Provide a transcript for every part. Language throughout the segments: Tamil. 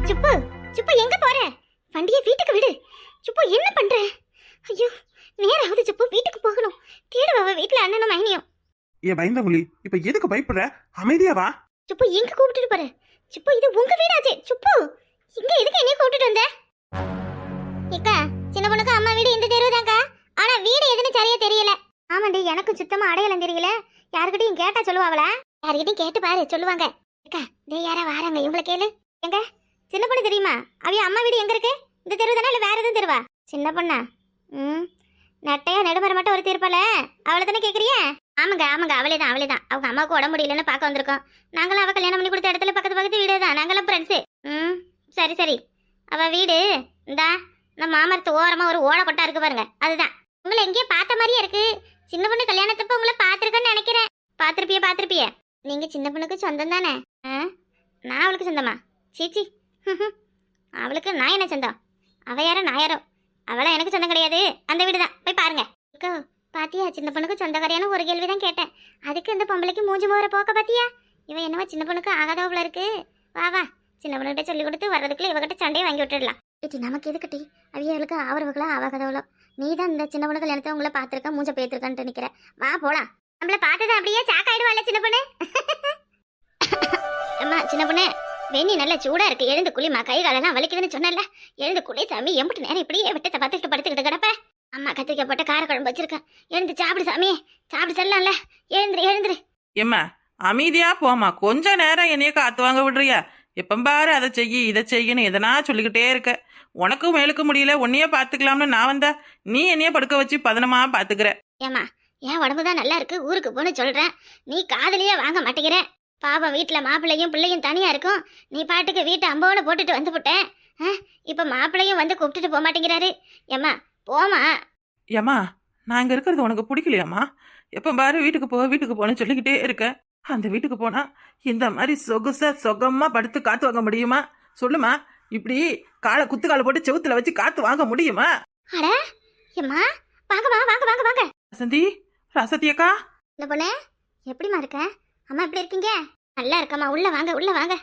சுப்பு, சுப்பு எங்க போற? வண்டியை வீட்டுக்கு விடு. சுப்பு என்ன பண்ற? ஐயோ, நேரம் ஆகுது சுப்பு, வீட்டுக்கு போகணும். தேடுவா வீட்டுல அண்ணனும் மைனியும். ஏ பயந்தவங்களி, இப்ப எதுக்கு பயப்படுற? அமைதியா வா. சுப்பு எங்க கூப்பிட்டுட்டு போற? சுப்பு இது உங்க வீடாச்சே. சுப்பு இங்க எதுக்கு என்னைய கூப்பிட்டுட்டு வந்த? ஏக்கா, சின்ன பொண்ணுக்கு அம்மா வீடு இந்த தெருவுதான்க்கா. ஆனா வீடு எதுன்னு சரியா தெரியல. ஆமாண்டி, எனக்கும் சுத்தமா அடையாளம் தெரியல. யாருக்கிட்டையும் கேட்டா சொல்லுவாங்களா? யாருக்கிட்டையும் கேட்டு பாரு, சொல்லுவாங்க. ஏக்கா, டே யாரா வாராங்க, இவங்களை கேளு. எங்க சின்ன பொண்ணு தெரியுமா? அவைய அம்மா வீடு எங்க இருக்கு? இந்த தெருவு தானே, இல்ல வேற எதுவும் தெருவா? சின்ன பொண்ணா? நட்டையா நெடுமர மட்டும் ஒரு தீர்ப்பால, அவளை தானே கேக்குறிய? ஆமாங்க ஆமாங்க, அவளேதான் அவளேதான். அவங்க அம்மாவுக்கு உடம்பு முடியலன்னு பார்க்க வந்திருக்கோம். நாங்களும் அவ கல்யாணம் பண்ணி கொடுத்த இடத்துல பக்கத்து பக்கத்து வீடு தான். நாங்களும் ஃப்ரெண்ட்ஸு. சரி சரி. அவ வீடு இந்தா இந்த மாமரத்து ஓரமா ஒரு ஓலை கொட்டா இருக்கு பாருங்க, அதுதான். உங்களை எங்கேயோ பார்த்த மாதிரியே இருக்கு. சின்ன பொண்ணு கல்யாணத்தப்ப உங்களை பார்த்துருக்கேன்னு நினைக்கிறேன். பார்த்துருப்பிய. நீங்க சின்ன பொண்ணுக்கு சொந்தம் தானே? நான் அவளுக்கு சொந்தமா? சீச்சி, அவளுக்கு நான் என்ன சொந்தம்? அவ யாரோ நான் யாரோ. அவளா எனக்கு சொந்தம் கிடையாது. அந்த வீடு தான், போய் பாருங்க. பாத்தியா, சின்ன பொண்ணுக்கு சொந்தக்காரியான ஒரு கேள்விதான் கேட்டேன். அதுக்கு இந்த பொம்பளைக்கு மூஞ்சி மோர போக்க பாத்தியா? இவன் என்னவோ சின்ன பொண்ணுக்கு ஆகாதவள இருக்கு. வா வா, சின்ன பொண்ணுகிட்ட சொல்லி கொடுத்து வர்றதுக்குள்ள இவகிட்ட சண்டையை வாங்கி விட்டுடலாம். ஏட்டி, நமக்கு எதுக்கட்டி? அவியவளுக்கு ஆவறவங்களா ஆகாதவளோ. நீ தான் இந்த சின்ன பொண்ணு கல்யாணத்தை உங்களை பார்த்துருக்க, மூஞ்ச பேத்திருக்கான்னு நினைக்கிற. வா போலாம். நம்மள பார்த்தது அப்படியே சாக்காயிடுவாள் சின்ன பொண்ணு. அம்மா சின்ன பொண்ணு, வெண்ணி நல்ல சூடா இருக்கு, எழுந்து குளிமா. கை காலெல்லாம் வலிக்குதுன்னு சொன்னல, எழுந்து குளி சாமி. எம்பிட்டு நேரம் இப்படியே விட்டத்தை பார்த்துக்கிட்டு படுத்துக்கிட்டு கிடப்ப. அம்மா கத்திரிக்காய் போட்ட கார குழம்பு வச்சிருக்கேன், எழுந்து சாப்பிடு சாமி. சாப்பிடு செல்லல, எழுந்துரு. ஏம்மா அமைதியா போமா, கொஞ்ச நேரம் என்னைய காத்து வாங்க விடுறியா? எப்ப பாரு அதை செய்யி இதை செய்யன்னு எதனா சொல்லிக்கிட்டே இருக்க. உனக்கும் மேலுக்கு முடியல, உன்னையே பாத்துக்கலாம்னு நான் வந்தா நீ என்னைய படுக்க வச்சு பதனமா பாத்துக்கிற. ஏமா, என் உடம்புதான் நல்லா இருக்கு, ஊருக்கு போன்னு சொல்றேன். நீ காதலியே வாங்க மாட்டேங்கிற. பாவம், வீட்டுல மாப்பிள்ளையும் பிள்ளையும் தனியா இருக்கும். நீ பாட்டுக்கு வீட்டை அம்போன்னு போட்டுட்டு வந்து விட்டேன். இப்ப மாப்பிள்ளையும் வந்து கூப்பிட்டுட்டு போக மாட்டேங்கிறாரு. ஏமா போமா. ஏம்மா, நான் இங்க இருக்கிறது உனக்கு பிடிக்கலையாம்மா? எப்ப பாரு வீட்டுக்கு போன்னு சொல்லிக்கிட்டே இருக்க. அந்த வீட்டுக்கு போனா இந்த மாதிரி சொகுசா சொகமா படுத்து காத்து வாங்க முடியுமா? சொல்லுமா. இப்படி காலை குத்து காலை போட்டு செவுத்துல வச்சு காத்து வாங்க முடியுமா? அட ஏம்மா, வாங்க வாங்க வாங்க வாங்க. வசந்தி, ரசதி அக்கா. இந்த பொண்ணு எப்படிமா இருக்க? அம்மா எப்படி இருக்கீங்க? நல்லா இருக்கம்மா, உள்ள வாங்க உள்ள வாங்க.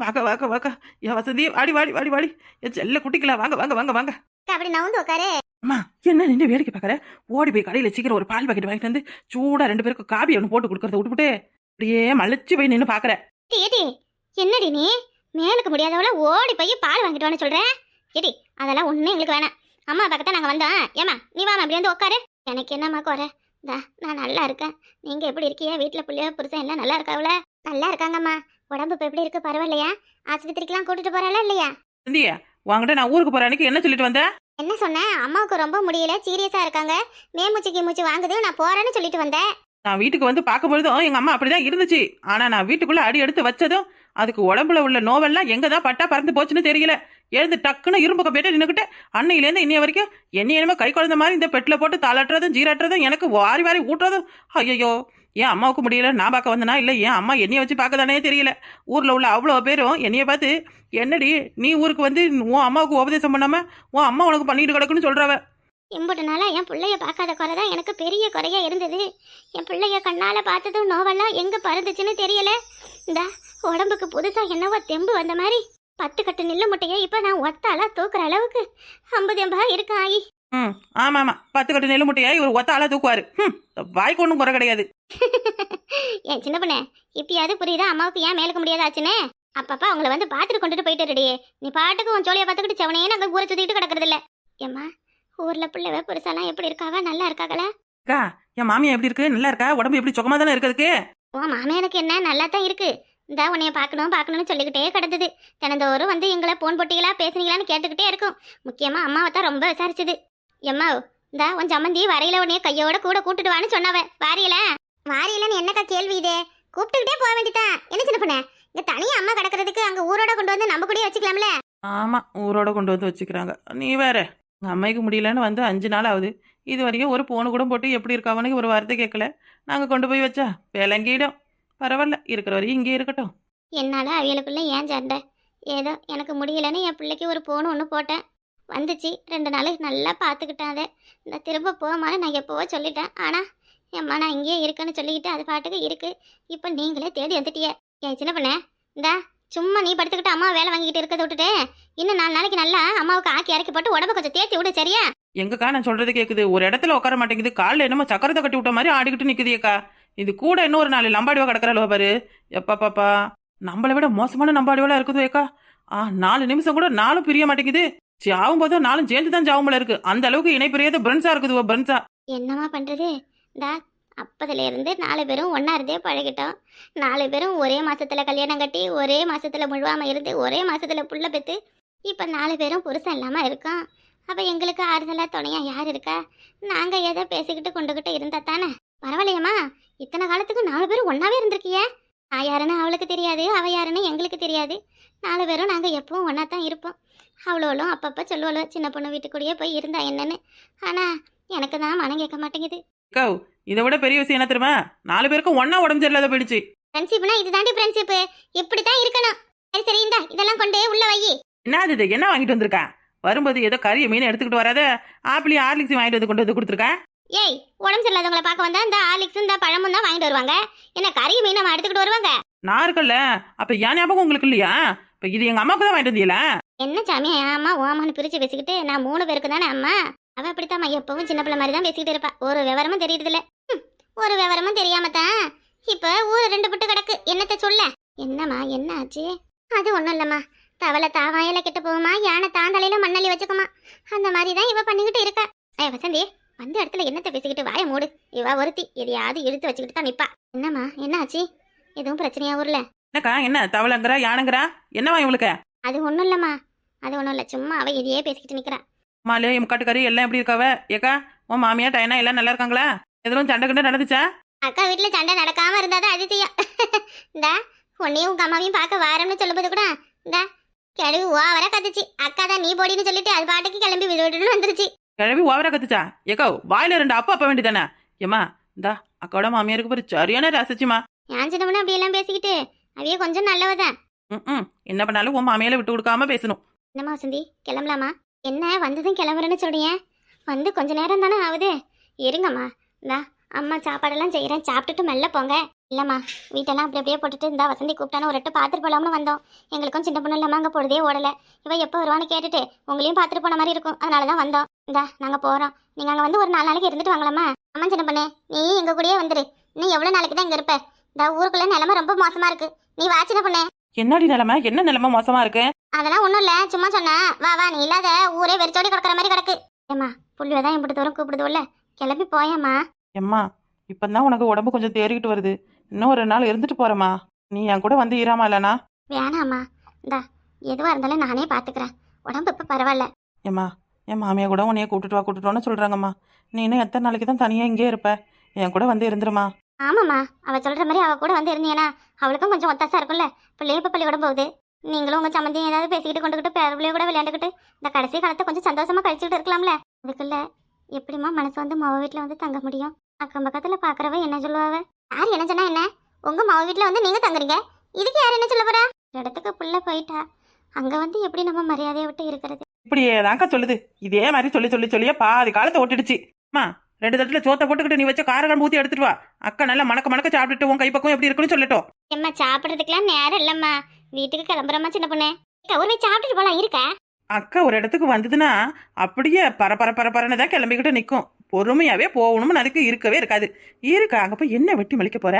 வாங்க வாங்க வாங்க. என் வசந்தி, வாடி வாடி வாடி வாடி. என் செல்ல குட்டிக்கலாம், வாங்க வாங்க வாங்க வாங்க. அப்படி நவுந்து உட்காரு. அம்மா, என்ன நின்று வேடிக்கை பார்க்கற? ஓடி போய் கடையில சீக்கிரம் ஒரு பால் பாக்கெட் வாங்கிட்டு வந்து சூடா 2 பேருக்கு காபி ஒன்று போட்டு கொடுக்கறத விட்டுவிட்டு அப்படியே மலைச்சு போய் நின்று பாக்குற. ஏடி, என்னடி நீ மேலுக்கு முடியாதவள ஓடி போய் பால் வாங்கிட்டு வான்னு சொல்ற? ஏடி, அதெல்லாம் ஒண்ணு எங்களுக்கு வேணாம். அம்மா பக்கத்தான் நாங்க வந்தோம். ஏமா நீ வாமா, அப்படி வந்து உட்காரு. எனக்கு என்னம்மா குறை? நான் நல்லா இருக்கேன். நீங்க எப்படி இருக்கீங்க? வீட்டுல பிள்ளைய புருஷன் எல்லாம் நல்லா இருக்காவுல? நல்லா இருக்காங்கம்மா. உடம்பு இப்ப எப்படி இருக்கு, பரவாயில்லையா? ஆஸ்பத்திரிக்கெல்லாம் கூட்டிட்டு போறாளா இல்லையா? சந்தியா, உங்ககிட்ட நான் ஊருக்கு போற அன்னைக்கு என்ன சொல்லிட்டு வந்தேன்? என்ன சொன்னேன்? அம்மாவுக்கு ரொம்ப முடியல, சீரியஸா இருக்காங்க, மேமூச்சு கீமூச்சு வாங்குது, நான் போறேன்னு சொல்லிட்டு வந்தேன். நான் வீட்டுக்கு வந்து பார்க்கும்பொழுதும் எங்க அம்மா அப்படிதான் இருந்துச்சு. ஆனா நான் வீட்டுக்குள்ள அடி எடுத்து வச்சதும் அதுக்கு உடம்புல உள்ள நோவெல்லாம் எங்கதான் பட்டா பறந்து போச்சுன்னு தெரியல. எழுந்து டக்குன்னு இரும்புக்க போயிட்டு நின்னுக்கிட்டு அன்னையிலேருந்து இன்னைய வரைக்கும் என்னையுமே கை குழந்த மாதிரி இந்த பெட்டில் போட்டு தாளாட்டுறதும் ஜீராட்டுறதும் எனக்கு வாரி வாரி ஊட்டுறதும். ஐயோ, ஏன் அம்மாவுக்கு முடியல நான் பார்க்க வந்தனா இல்லை ஏன் அம்மா என்னைய வச்சு பார்க்கதானே தெரியல. ஊர்ல உள்ள அவ்வளோ பேரும் என்னைய பார்த்து, என்னடி நீ ஊருக்கு வந்து உன் அம்மாவுக்கு உபதேசம் பண்ணாம உன் அம்மா உனக்கு பண்ணிட்டு கிடக்குன்னு சொல்றவ. இம்புட்டு நாளா என் பிள்ளைய பார்க்காத குறைதான் எனக்கு பெரிய குறையா இருந்தது. என் பிள்ளைய கண்ணால பார்த்ததும் நோவெல்லாம் எங்க பறந்துச்சுன்னு தெரியல. இந்த உடம்புக்கு புதுசா என்னவோ தெம்பு வந்த மாதிரி 10 கட்டு நெல்லு முட்டையை இப்ப நான் ஒத்தாலா தூக்குற அளவுக்கு 50 இருக்கு ஆயி. ஆமா ஆமா, 10 கட்டு நெல்லு முட்டையா இவர் ஒத்த ஆளா தூக்குவாரு. வாய்க்கு ஒன்றும் குறை கிடையாது. என் சின்ன பொண்ணு, இப்பயாவது புரியுதா அம்மாவுக்கு ஏன் மேலுக்கு முடியாதாச்சுன்னு? அப்பப்பா அவங்கள வந்து பாத்துட்டு கொண்டுட்டு போயிட்டு ரெடியே. நீ பாட்டுக்கு உன் ஜோலியை பார்த்துக்கிட்டு செவனே நாங்க ஊரை சுத்திட்டு கிடக்குறது இல்ல. ஏம்மா, ஊர்ல பிள்ளைவ புருஷெல்லாம் எப்படி இருக்காவ? நல்லா இருக்காங்களா? அக்கா, என் மாமியா எப்படி இருக்கு? நல்லா இருக்கா? உடம்பு எப்படி சுகமா தானே இருக்கிறதுக்கு? உன் மாமியாருக்கு என்ன, நல்லா தான் இருக்கு. இந்த உன்னைய பார்க்கணும்னு சொல்லிக்கிட்டே கிடந்தது. தினந்தோறும் வந்து எங்களை போன் போட்டிங்களா பேசுனீங்களான்னு கேட்டுக்கிட்டே இருக்கும். முக்கியமா அம்மாவை தான் ரொம்ப விசாரிச்சது. எம்மா, இந்த உன் சம்மந்தி வரையில உன்னைய கையோட கூட கூட்டிட்டு வான்னு சொன்னவ. வாரியலன்னு என்னக்கா கேள்வி இது? கூப்பிட்டுக்கிட்டே போக வேண்டியதான். என்ன சின்ன பண்ண, இங்க தனியா அம்மா கிடக்கிறதுக்கு அங்க ஊரோட கொண்டு வந்து நம்ம கூட வச்சுக்கலாம்ல? ஆமா, ஊரோட கொண்டு வந்து வச்சுக்கிறாங்க. நீ வேற, அம்மைக்கு முடியலன்னு வந்து 5 நாள் ஆகுது. இது வரைக்கும் ஒரு போனு கூட போட்டு எப்படி இருக்காவன்னு ஒரு வார்த்தை கேட்கல. நாங்க கொண்டு போய் வச்சா விளங்கிடும். பரவாயில்ல, இருக்கிற வரையும் இங்கே இருக்கட்டும். என்னால அவியலுக்குள்ள ஏன் சண்டை? ஏதோ எனக்கு முடியலன்னு என் பிள்ளைக்கு ஒரு போன் ஒன்று போட்டேன், வந்துச்சு. 2 நாள் நல்லா பார்த்துக்கிட்டான். இந்த திரும்ப போமான்னு நான் எப்போவோ சொல்லிட்டேன். ஆனால் எம்மா நான் இங்கேயே இருக்கேன்னு சொல்லிக்கிட்டு அது பாட்டுக்கு இருக்கு. இப்போ நீங்களே தேடி வந்துட்டிய. என் சின்ன பண்ண, இந்தா சும்மா நீ படுத்துக்கிட்டு அம்மா வேலை வாங்கிக்கிட்டு இருக்கதை விட்டுட்டு இன்னும் 4 நாளைக்கு நல்லா அம்மாவுக்கு ஆக்கி இறக்கி போட்டு உடம்ப கொஞ்சம் தேத்தி விடு சரியா? எங்கக்கா நான் சொல்றது கேக்குது, ஒரு இடத்துல உட்கார மாட்டேங்குது, காலில் என்னமோ சக்கரத்தை கட்டி விட்ட மாதிரி ஆடிக்கிட்டு நிக்குதுக்கா. இது கூட இன்னொரு 4 லம்பாடிவா கிடக்குறாளோ பாரு. எப்பா பாப்பா, நம்மளை விட மோசமான நம்பாடிவெல்லாம் இருக்குது ஏக்கா. 4 நிமிஷம் கூட 4 பிரிய மாட்டேங்குது. சாவும் போதும் 4 சேர்ந்து தான் சாவும் போல இருக்கு. அந்த அளவுக்கு இணை பிரியாத பிரன்ஸா இருக்குது பிரன்ஸா. என்னம்மா பண்றது? இந்தா அப்பதுல இருந்து 4 பேரும் ஒண்ணா இருந்தே பழகிட்டோம். 4 பேரும் ஒரே மாசத்துல கல்யாணம் கட்டி ஒரே மாசத்துல முழுவாம இருந்து ஒரே மாசத்துல புள்ள பெத்து இப்ப 4 பேரும் புருஷன் இல்லாம இருக்கோம். அப்ப எங்களுக்கு ஆறுதலா துணையா யார் இருக்கா? நாங்க ஏதோ பேசிக்கிட்டு கொண்டுகிட்டு இருந்தா தானே பரவாயில்லையம்மா. இத்தனை காலத்துக்கு 4 பேரும் ஒன்னாவே இருந்திருக்கிய. நான் யாருன்னு அவளுக்கு தெரியாது, அவ யாருன்னு எங்களுக்கு தெரியாது. 4 பேரும் நாங்க எப்பவும் ஒன்னா தான் இருப்போம். அவ்வளோலும் அப்பப்ப சொல்லுவாளோ சின்ன பொண்ணு வீட்டுக்குள்ளேயே போய் இருந்தா என்னன்னு. ஆனா எனக்கு தான் மனம் கேட்க மாட்டேங்குது. அக்கா, இதை விட பெரிய விஷயம் என்ன தெரியுமா? 4 பேருக்கும் ஒன்னா உடம்பு சரியில்லாத போயிடுச்சு. ஃப்ரெண்ட்ஷிப்னா இதுதாண்டி ஃப்ரெண்ட்ஷிப். இப்படித்தான் இருக்கணும். சரி சரி, இந்தா இதெல்லாம் கொண்டு உள்ள வை. என்ன இது, என்ன வாங்கிட்டு வந்திருக்கா? வரும்போது ஏதோ கறியை மீன் எடுத்துக்கிட்டு வராத, ஆப்பிளையும் ஹார்லிக்ஸையும் வாங்கிட்டு வந்து கொண்டு வந்து கொடுத்துருக்கேன். ஏய், உடம்பு சரியில்லாதவங்களை பார்க்க வந்தா இந்த ஹார்லிக்ஸ் இந்த பழமும் தான் வாங்கிட்டு வருவாங்க. என்ன கறி மீன் நம்ம எடுத்துக்கிட்டு வருவாங்க? நான் இருக்கல, அப்ப ஏன் ஞாபகம் உங்களுக்கு இல்லையா? இப்ப இது எங்க அம்மாவுக்கு தான் வாங்கிட்டு வந்தீங்களா? என்ன சாமி அம்மா ஓமான்னு பிரிச்சு பேசிக்கிட்டு, நான் 3 பேருக்கு தானே அம்மா. அவ அப்படித்தாம்மா எப்பவும் சின்ன பிள்ளை மாதிரி தான் பேசிக்கிட்டு இருப்பா. ஒரு விவரமும் தெரியுது இல்ல. ஒரு விவரமும் தெரியாம தான் இப்ப ஊரு 2 புட்டு கிடக்கு. என்னத்த சொல்ல? என்னம்மா என்ன ஆச்சு? அது ஒண்ணும் இல்லம்மா. தவளை தாவாயில கெட்டு போகுமா, யானை தாந்தலையில மண்ணள்ளி வச்சுக்குமா, அந்த மாதிரி தான் இவ பண்ணிக்கிட்டு இருக்கா. வசந்தி, வந்த இடத்துல என்னத்த பேசிக்கிட்டு வாய மூடு. இவ ஒருத்தி எதையாவது இழுத்து வச்சுக்கிட்டு தான் நிப்பா. என்னம்மா என்ன ஆச்சு? எதுவும் பிரச்சனையா ஊர்ல? என்னக்கா, என்ன தவளைங்கிறா யானைங்கிறா? என்னவா இவளுக்கு? அது ஒண்ணும் இல்லம்மா, அது ஒண்ணும் இல்ல. சும்மா அவ இதையே பேசிக்கிட்டு நிக்கிறா. மாலே முக்காட்டுக்காரி எல்லாம் எப்படி இருக்காவ? ஏக்கா, உன் மாமியா டைனா எல்லாம் நல்லா இருக்காங்களா? எதுவும் சண்டை கண்டு நடந்துச்சா? அக்கா வீட்டுல சண்டை நடக்காம இருந்தாதான் அதிசயம். இந்தா உன்னையும் உங்க அம்மாவையும் பார்க்க வாரம்னு சொல்லும்போது கூட இந்த கிளவி ஓவரா கத்துச்சு. அக்கா தான் நீ போடின்னு சொல்லிட்டு அது பாட்டுக்கு கிளம்பி விடுன்னு வந்துருச்சு. கிளம்பி ஓவரா கத்துச்சா? ஏக்கா, வாயில 2 அப்பா அப்ப வேண்டியதானே? ஏமா, இந்தா அக்காவோட மாமியாருக்கு பாரு சரியான ரசிச்சுமா. ஏன் சின்னமுன்னு அப்படி எல்லாம் பேசிக்கிட்டு அவைய கொஞ்சம் நல்லவதான். என்ன பண்ணாலும் உன் மாமியால விட்டு கொடுக்காம பேசணும். என்னம்மா வசந்தி, கிளம்பலாமா? என்ன வந்ததும் கிளம்புறேன்னு சொல்றீங்க? வந்து கொஞ்ச நேரம் தானே ஆகுது. இருங்கம்மா, இந்தா அம்மா சாப்பாடெல்லாம் செய்யறேன், சாப்பிட்டுட்டு மெல்ல போங்க. இல்லம்மா, வீட்டெல்லாம் அப்படி அப்படியே போட்டுட்டு இந்த வசந்தி கூப்பிட்டானு ஒரு 8 பார்த்துட்டு போலாம்னு வந்தோம். எங்களுக்கும் சின்ன பொண்ணு இல்லாம அங்கே பொழுதே ஓடலை. இவ எப்போ வருவான்னு கேட்டுட்டு உங்களையும் பார்த்துட்டு போன மாதிரி இருக்கும், அதனால தான் வந்தோம். இந்தா நாங்கள் போகிறோம். நீங்கள் அங்கே வந்து ஒரு 4 நாளைக்கு இருந்துட்டு வாங்கலாமா? அம்மா சின்ன பொண்ணு, நீ எங்கள் கூடயே வந்துரு. நீ எவ்வளோ நாளைக்கு தான் இங்கே இருப்ப? இந்த ஊருக்குள்ள நிலைமை ரொம்ப மோசமா இருக்கு. நீ வா சின்ன பொண்ணு. என்னடி நிலைமை? என்ன நிலைமை மோசமா இருக்கு? அதெல்லாம் ஒன்றும் இல்லை, சும்மா சொன்னேன். வா வா, நீ இல்லாத ஊரே வெறிச்சோடி கிடக்கிற மாதிரி கிடக்கு. ஏம்மா, புள்ளியை தான் இப்படி தூரம் கூப்பிடுதுல்ல, கிளம்பி போயம்மா. எம்மா, இப்பதான் உனக்கு உடம்பு கொஞ்சம் தேறிக்கிட்டு வருது. இன்னும் ஒரு 2 நாள் இருந்துட்டு போறமா. நீ என் கூட வந்து இராமா இல்லனா? வேணாம்மா, இந்தா எதுவாக இருந்தாலும் நானே பார்த்துக்கிறேன். உடம்பு இப்போ பரவாயில்ல. ஏம்மா, என் மாமியா கூட உன்னைய கூட்டுட்டு சொல்றாங்கம்மா. நீ இன்னும் எத்தனை நாளைக்கு தான் தனியா இங்கே இருப்ப? என் கூட வந்து இருந்துருமா. ஆமாம்மா, அவள் சொல்கிற மாதிரி அவள் கூட வந்து இருந்தீங்கன்னா அவளுக்கும் கொஞ்சம் ஒத்தாசா இருக்கும்ல. பிள்ளைய இப்போ பள்ளிக்கூடம் போகுது. நீங்களும் உங்கள் சம்மந்தியும் ஏதாவது பேசிக்கிட்டு கொண்டுக்கிட்டு பேரப்பிள்ளைய கூட விளையாண்டுக்கிட்டு இந்த கடைசி காலத்தை கொஞ்சம் சந்தோஷமா கழிச்சுக்கிட்டு இருக்கலாம்ல. அதுக்குள்ள எப்படிம்மா மனசு வந்து மாவ வீட்டில் வந்து தங்க முடியும்? அக்கம் பக்கத்தில் பார்க்குறவ என்ன சொல்லுவாவ? யார் என்ன சொன்னா என்ன? உங்கள் மாவ வீட்டில் வந்து நீங்கள் தங்குறீங்க, இதுக்கு யார் என்ன சொல்ல போறா? இடத்துக்கு புள்ள போயிட்டா அங்கே வந்து எப்படி நம்ம மரியாதையை விட்டு இருக்கிறது? இப்படியே தான்க்கா சொல்லுது. இதே மாதிரி சொல்லியே பாதி காலத்தை ஓட்டிடுச்சு. அம்மா, 2 தட்டுல சோத்தை போட்டுக்கிட்டு நீ வச்ச காரகம் ஊற்றி எடுத்துட்டு வா. அக்கா நல்லா மணக்க சாப்பிட்டுட்டு உன் கைப்பக்கம் எப்படி இருக்குன்னு சொல்லட்டும். எம்மா, சாப்பிட்றதுக்கெல்லாம் நேரம் இல்லைம்மா, வீட்டுக்கு கிளம்புறம்மா சின்ன பொண்ணு. ஒரு போய் சாப்பிட்டுட்டு போலாம் இருக்கா? அக்கா ஒரு இடத்துக்கு வந்ததுன்னா அப்படியே பரபரன்னு தான் கிளம்பிக்கிட்டு நிற்கும். பொறுமையாவே போகணும்னு அதுக்கு இருக்கவே இருக்காது. இருக்கா அங்கே போய் என்ன வெட்டி மலிக்க போற?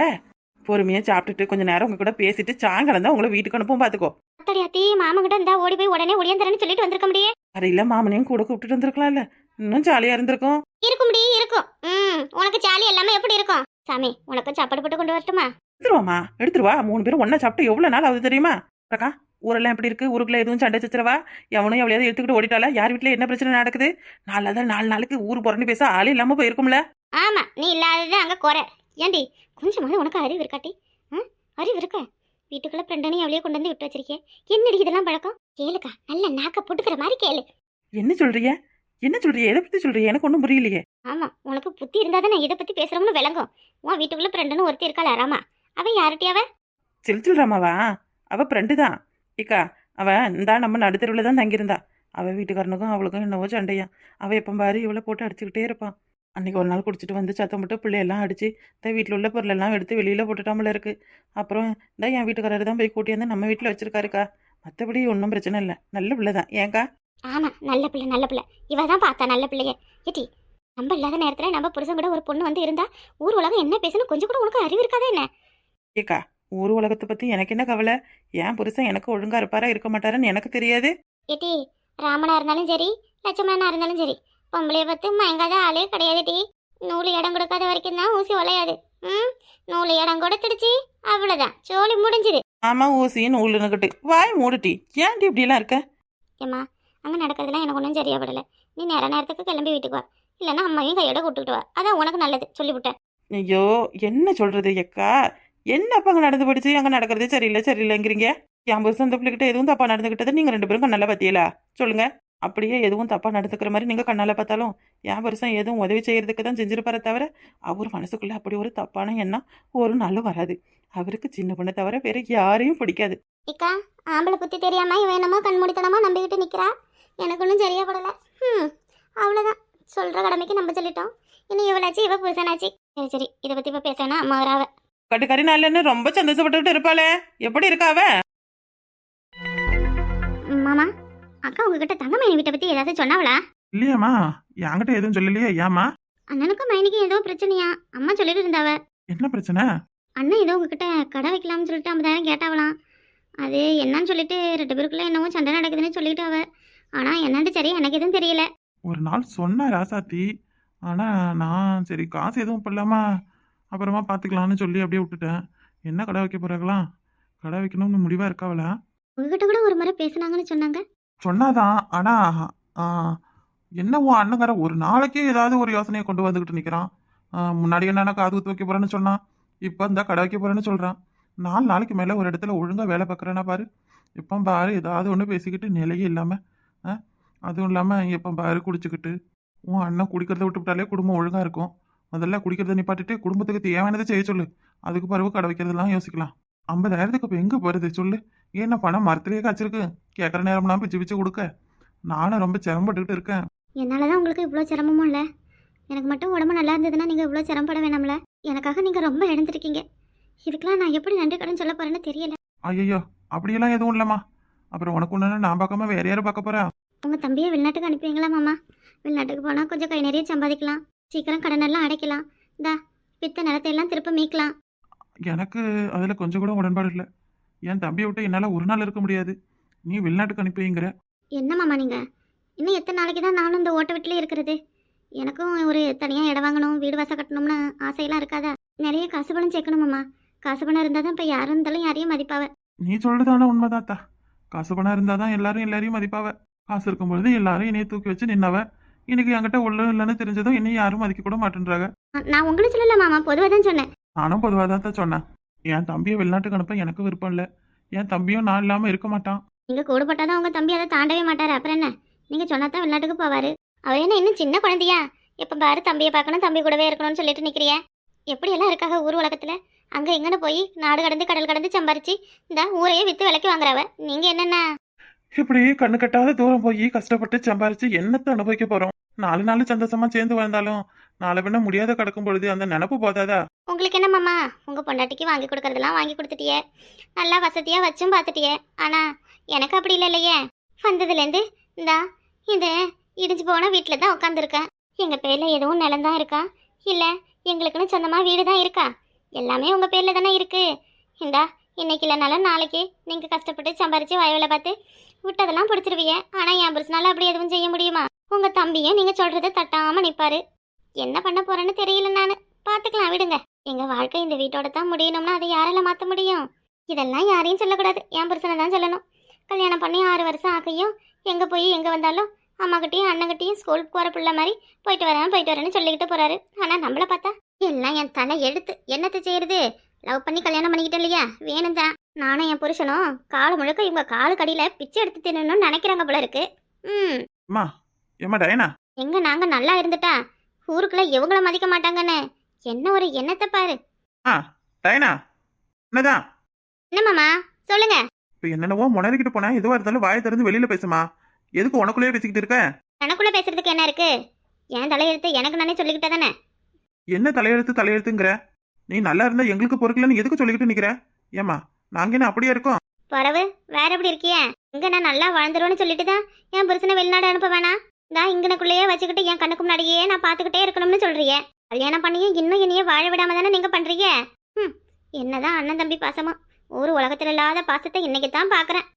பொறுமையா சாப்பிட்டுட்டு கொஞ்ச நேரம் உங்க கூட பேசிட்டு சாயங்காலம் தான் உங்களை வீட்டுக்கு அனுப்பும். பாத்துக்கோ. அத்தடி மாமா கிட்ட இருந்தா ஓடி போய் உடனே ஒடியாந்தரன்னு சொல்லிட்டு வந்திருக்க முடியே. அது இல்ல, மாமனையும் கூட கூப்பிட்டு வந்திருக்கலாம்ல, இன்னும் ஜாலியா இருந்திருக்கும். இருக்கும். உனக்கு ஜாலி எல்லாமே எப்படி இருக்கும்? சாமி, உனக்கு சாப்பாடு போட்டு கொண்டு வரட்டுமா? எடுத்துருவா. 3 பேரும் ஒன்னா சாப்பிட்டு எவ்வளவு நாள் ஆகுது தெரியுமா? அக்கா, ஊரெல்லாம் எப்படி இருக்கு? ஊருக்குள்ள எதுவும் சண்டை சச்சரவா? எவனும் எவ்வளையாவது எடுத்துக்கிட்டு ஓடிட்டால? யார் வீட்டுல என்ன பிரச்சனை நடக்குது? 4 நாளுக்கு ஊர் புறன்னு பேச ஆளே இல்லாம போயிருக்கும்ல. ஆமா, நீ இல்லாதது அங்க குறை. ஏண்டி கொஞ்சமாவது உனக்கு அறிவு இருக்காட்டி? அறிவு இருக்க? வீட்டுக்குள்ள ஃப்ரெண்டனையும் எவ்வளோ கொண்டு வந்து விட்டு வச்சிருக்கேன். என்னடி இதெல்லாம் பழக்கம்? கேளுக்கா, நல்ல நாக்க போட்டுக்கிற மாதிரி கேளு. என்ன சொல்றீங்க? எதை பத்தி சொல்றீங்க? எனக்கு ஒன்றும் புரியலையே. ஆமா, உனக்கு புத்தி இருந்தாதான் நான் இதை பத்தி பேசுறோம்னு விளங்கும். உன் வீட்டுக்குள்ள ஃப்ரெண்டுன்னு ஒருத்தி இருக்காள் ராமா. அவன் யார்கிட்டயாவ? சில்சில் ராமாவா? அவ ஃப்ரெண்டு தான். இக்கா, அவ இந்தா நம்ம நடுத்தருவில் தான் தங்கியிருந்தா. அவ வீட்டுக்காரனுக்கும் அவளுக்கும் என்னவோ சண்டையா. அவ எப்போ பாரு இவளை போட்டு அடிச்சுக்கிட்டே இருப்பான். அன்னைக்கு ஒரு நாள் குடிச்சிட்டு வந்து சத்தம் போட்டு பிள்ளையெல்லாம் அடிச்சு இந்த வீட்டில் உள்ள பொருளெல்லாம் எடுத்து வெளியில் போட்டுட்டாமல இருக்கு. அப்புறம் இந்த என் வீட்டுக்காரர் தான் போய் கூட்டி வந்து நம்ம வீட்டில் வச்சிருக்காருக்கா. மற்றபடி ஒன்றும் பிரச்சனை இல்லை, நல்ல பிள்ளை தான். ஏன்க்கா? ஆமா, நல்ல பிள்ளை நல்ல பிள்ளை. இவ தான் பார்த்தா நல்ல பிள்ளைய. ஏட்டி, நம்ம இல்லாத நேரத்துல நம்ம புருஷன் கூட ஒரு பொண்ணு வந்து இருந்தா ஊர் உலகம் என்ன பேசணும் கொஞ்சம் கூட உனக்கு அறிவு இருக்காதே என்ன? ஏக்கா, ஊர் உலகத்தை பற்றி எனக்கு என்ன கவலை? என் புருஷன் எனக்கு ஒழுங்கா இருப்பாரா இருக்க மாட்டாரான்னு எனக்கு தெரியாது. ஏட்டி, ராமனா இருந்தாலும் சரி லட்சுமணனா இருந்தாலும் சரி பொம்பளைய பத்து மயங்காத ஆளே கிடையாது டி. நூலு இடம் கொடுக்காத வரைக்கும் தான் ஊசி உலையாது. நூலு இடம் கொடுத்துடுச்சு, அவ்வளவுதான், சோழி முடிஞ்சுது. ஆமா, ஊசின்னு உள்ளுன்னுக்கிட்டு வாய் மூடுட்டி. ஏன்டி இப்படிலாம் இருக்க? ஏம்மா, அங்கே நடக்கிறதுலாம் எனக்கு ஒன்றும் சரியா படல. நீ நேரத்துக்கு கிளம்பி வீட்டுக்கு வா, இல்லைன்னா அம்மாவையும் கையோட கூப்பிட்டுட்டு வா. அதான் உனக்கு நல்லது, சொல்லிவிட்டேன். ஐயோ, என்ன சொல்றது அக்கா? என்னப்பா அங்கே நடந்து போயிடுச்சு? அங்கே நடக்கிறது சரியில்லை சரியில்லைங்கிறீங்க. என் புருஷன் இந்த பிள்ளைகிட்ட எதுவும் தப்பா நடந்துக்கிட்டது நீங்கள் 2 பேரும் கண்ணால பார்த்தியலா? சொல்லுங்க. அப்படியே எதுவும் தப்பா நடந்துக்கிற மாதிரி நீங்கள் கண்ணால பார்த்தாலும் என் புருஷன் எதுவும் உதவி செய்யறதுக்கு தான் செஞ்சிருப்பார தவிர அவர் மனசுக்குள்ள அப்படி ஒரு தப்பான எண்ணம் ஒரு நாள் வராது. அவருக்கு சின்ன பொண்ணை தவிர வேற யாரையும் பிடிக்காது. இக்கா, ஆம்பளை புத்தி தெரியாம இவன் என்னமோ கண்மூடித்தனமா நம்பிக்கிட்டு நிக்கிறா. எனக்கு ஒன்றும் சரியா படல. அவ்வளோதான், சொல்ற கடமைக்கு நம்ம சொல்லிட்டோம். இனி இவளாச்சு இவ புருஷனாச்சு. சரி சரி, இதை பத்தி இப்ப பேசணும். அம்மா வராவ. கட்டுக்கறி நாள்லன்னு ரொம்ப சந்தோஷப்பட்டுக்கிட்டு இருப்பாளே, எப்படி இருக்காவ? மாமா, அக்கா உங்ககிட்ட தங்கமணி வீட்டை பத்தி ஏதாவது சொன்னாவளா? இல்லையாம்மா, என்கிட்ட எதுவும் சொல்லலையே. ஏம்மா, அண்ணனுக்கும் மைனிக்கும் ஏதோ பிரச்சனையா? அம்மா சொல்லிட்டு இருந்தாவ. என்ன பிரச்சனை? அண்ணன் ஏதோ உங்ககிட்ட கடை வைக்கலாம்னு சொல்லிட்டு 50,000 கேட்டாவலாம். அது என்னன்னு சொல்லிட்டு 2 பேருக்குள்ள என்னவோ சண்டை நடக்குதுன்னு சொல்லிட்டு அவ. ஆனா என்னன்னு சரி எனக்கு எதுவும் தெரியல. ஒரு நாள் சொன்ன ராசாத்தி, ஆனா நான் சரி காசு எதுவும் பண்ணலாமா அப்புறமா பார்த்துக்கலான்னு சொல்லி அப்படியே விட்டுட்டேன். என்ன கடை வைக்க போறாங்களாம்? கடை வைக்கணும்னு முடிவா இருக்காவளா? உங்ககிட்ட கூட ஒரு முறை பேசுனாங்கன்னு சொன்னாங்க. சொன்னாதான். ஆனா ஆ, என்னவோ அண்ணங்கார ஒரு நாளைக்கே ஏதாவது ஒரு யோசனையை கொண்டு வந்துகிட்டு நிக்கிறான். முன்னாடி என்னன்னா காது குத்து வைக்க போறேன்னு சொன்னான், இப்ப இந்த கடை வைக்க போறேன்னு சொல்றான். 4 நாளைக்கு மேல ஒரு இடத்துல ஒழுங்கா வேலை பார்க்கறேன்னா பாரு, இப்ப பாரு ஏதாவது ஒண்ணு பேசிக்கிட்டு நிலையே இல்லாம. ஆ, அதுவும் இல்லாம எப்ப பாரு குடிச்சுக்கிட்டு. உன் அண்ணன் குடிக்கிறத விட்டுவிட்டாலே குடும்பம் ஒழுங்கா இருக்கும். முதல்ல குடிக்கிறத நிப்பாட்டிட்டு குடும்பத்துக்கு தேவையானதை செய்ய சொல்லு. அதுக்கு பிறகு கடை வைக்கிறதெல்லாம் யோசிக்கலாம். 50,000க்கு இப்ப எங்க போறது சொல்லு? ஏன்னா பணம் மரத்திலேயே காய்ச்சிருக்கு. கேட்குற நேரம்லாம் பிச்சு பிச்சு கொடுக்க நானும் ரொம்ப சிரமப்பட்டுக்கிட்டு இருக்கேன். என்னாலதான் உங்களுக்கு இவ்வளோ சிரமமும் இல்லை. எனக்கு மட்டும் உடம்பு நல்லா இருந்ததுன்னா நீங்க இவ்வளோ சிரமப்பட வேணாம்ல. எனக்காக நீங்க ரொம்ப இழந்திருக்கீங்க. இதுக்கெல்லாம் நான் எப்படி நன்றி கடன் சொல்ல போறேன்னு தெரியல. ஐயோ, அப்படியெல்லாம் எதுவும் இல்லம்மா. அப்புறம் உனக்கு ஒன்று நான் பார்க்காம வேற யாரும் பார்க்க போறா? உங்க தம்பியை வெளிநாட்டுக்கு அனுப்புவீங்களா மாமா? வெளிநாட்டுக்கு போனா கொஞ்சம் கை நிறைய சம்பாதிக்கலாம், சீக்கிரம் கடனெல்லாம் அடைக்கலாம், இந்தா வித்த நிலத்தையெல்லாம் திருப்ப மீட்கலாம். எனக்கு அதுல கொஞ்சம் கூட உடன்பாடு இல்லை. என் தம்பியை விட்டு என்னால ஒரு நாள் இருக்க முடியாது. நீ வெளிநாட்டுக்கு அனுப்பிங்கிற. என்ன மாமா நீங்க? இன்னும் எத்தனை நாளைக்கு தான் நானும் இந்த ஓட்ட வீட்டிலே இருக்கிறது? எனக்கும் ஒரு தனியாக இடம் வாங்கணும், வீடு வாசல் கட்டணும்னு ஆசையெல்லாம் இருக்காதா? நிறைய காசு பணம் சேர்க்கணும் மாமா. காசு பணம் இருந்தால் தான் இப்போ யாரும் இருந்தாலும் யாரையும் மதிப்பாவ. நீ சொல்றதான உண்மைதாத்தா. காசு பணம் இருந்தாதான் எல்லாரும் எல்லாரையும் மதிப்பாவ. காசு இருக்கும்பொழுது எல்லாரும் என்னைய தூக்கி வச்சு நின்னவ. இன்னைக்கு என்கிட்ட ஒன்றும் இல்லைன்னு தெரிஞ்சதும் என்னையும் யாரும் மதிக்க கூட மாட்டேன்றாங்க. நான் உங்களை சொல்லல மாமா, பொதுவாக தான் சொன்னேன். நானும் பொதுவாக தான் சொன்னேன். என் தம்பியை வெளிநாட்டுக்கு அனுப்ப எனக்கு விருப்பம் இல்லை. என் தம்பியும் நான் இல்லாமல் இருக்க மாட்டான். நீங்கள் கூடப்பட்டாதான் உங்கள் தம்பி அதை தாண்டவே மாட்டார். அப்புறம் என்ன, நீங்கள் சொன்னா தான் வெளிநாட்டுக்கு போவார். அவர் என்ன இன்னும் சின்ன குழந்தையா? எப்போ பாரு தம்பியை பார்க்கணும், தம்பி கூடவே இருக்கணும்னு சொல்லிட்டு நிற்கிறிய. எப்படியெல்லாம் இருக்காக ஊர் உலகத்தில். அங்கே எங்கன்னு போய் நாடு கடந்து கடல் கடந்து சம்பாரிச்சு இந்த ஊரையே விற்று விலைக்கு வாங்குறவ. நீங்கள் என்னென்ன இப்படி கண்ணு கட்டாத தூரம் போய் கஷ்டப்பட்டு சம்பாரிச்சு என்னத்தை அனுபவிக்க போறோம்? 4 நாள் சந்தோஷமா சேர்ந்து வாழ்ந்தாலும் நாளை பின்ன முடியாத கிடக்கும் பொழுது அந்த நினப்பு போதாதா? உங்களுக்கு என்ன மாமா, உங்கள் பொண்டாட்டிக்கு வாங்கி கொடுக்கறதெல்லாம் வாங்கி கொடுத்துட்டியே, நல்லா வசதியாக வச்சும் பார்த்துட்டியே. ஆனால் எனக்கு அப்படி இல்லையே. வந்ததுலேருந்து இந்தா இந்த இடிஞ்சு போன வீட்டில் தான் உட்காந்துருக்கேன். எங்கள் பேரில் எதுவும் நிலம் தான் இருக்கா? இல்லை எங்களுக்குன்னு சொந்தமாக வீடு தான் இருக்கா? எல்லாமே உங்கள் பேரில் தானே இருக்குது. இந்தா இன்னைக்கு இல்லைனாலும் நாளைக்கு நீங்கள் கஷ்டப்பட்டு சம்பாரித்து வயவில் பார்த்து விட்டதெல்லாம் பிடிச்சிருவீங்க. ஆனால் என் புருஷனால அப்படி எதுவும் செய்ய முடியுமா? உங்கள் தம்பியும் நீங்கள் சொல்கிறத தட்டாமல் நிற்பாரு. என்ன பண்ண போகிறேன்னு தெரியல. நான் பார்த்துக்கலாம், விடுங்க. எங்கள் வாழ்க்கை இந்த வீட்டோட தான் முடியணும்னா அதை யாரால மாற்ற முடியும்? இதெல்லாம் யாரையும் சொல்லக்கூடாது, என் புருஷனை தான் சொல்லணும். கல்யாணம் பண்ணி 6 வருஷம் ஆகையும் எங்கே போய் எங்கே வந்தாலும் அம்மாக்கிட்டையும் அண்ணங்கிட்டையும் ஸ்கூலுக்கு போகிற பிள்ளை மாதிரி போயிட்டு வரேன்னு சொல்லிக்கிட்டு போகிறாரு. ஆனால் நம்மளை பார்த்தா எல்லாம் என் தலை எடுத்து என்னத்தை செய்யறது? லவ் பண்ணி கல்யாணம் பண்ணிக்கிட்டேன் இல்லையா, வேணும் தான். நானும் என் புருஷனும் காலம் முழுக்க இவங்க காலு கடியில் பிச்சை எடுத்து தின்னணும்னு நினைக்கிறாங்க போல இருக்கு. அம்மா, ஏம்மா டயனா? எங்க நாங்கள் நல்லா இருந்துட்டா ஊருக்குள்ள இவங்கள மதிக்க மாட்டாங்கன்னு என்ன ஒரு எண்ணத்தை பாரு. டயனா, என்னதான்? என்ன மாமா சொல்லுங்க. இப்போ என்னென்னவோ முனறிக்கிட்டு போனா எதுவாக இருந்தாலும் வாயை திறந்து வெளியில பேசுமா. எதுக்கு உனக்குள்ளேயே பேசிக்கிட்டு இருக்க? எனக்குள்ள பேசுறதுக்கு என்ன இருக்கு? என் தலையெழுத்து எனக்கு நானே சொல்லிக்கிட்டே தானே. என்ன தலையெழுத்துங்கிற? நீ நல்லா இருந்தா எங்களுக்கு பொறுக்கலன்னு எதுக்கு சொல்லிக்கிட்டு நிக்கிற? ஏமா நாங்க என்ன அப்படியே இருக்கோம்? பரவு வேற எப்படி இருக்கியே? இங்க நான் நல்லா வாழ்ந்துருவேன்னு சொல்லிட்டு தான் என் புருஷனை வெளிநாடு அனுப்ப வேணாம், நான் இங்கனக்குள்ளேயே வச்சுக்கிட்டு என் கண்ணுக்கு முன்னாடியே நான் பார்த்துக்கிட்டே இருக்கணும்னு சொல்றீங்க. கல்யாணம் பண்ணியே இன்னும் என்னையே வாழ விடாம தானே நீங்க பண்றீங்க. என்னதான் அண்ணன் தம்பி பாசமா, ஒரு உலகத்துல இல்லாத பாசத்தை இன்னைக்கு தான் பாக்குறேன்.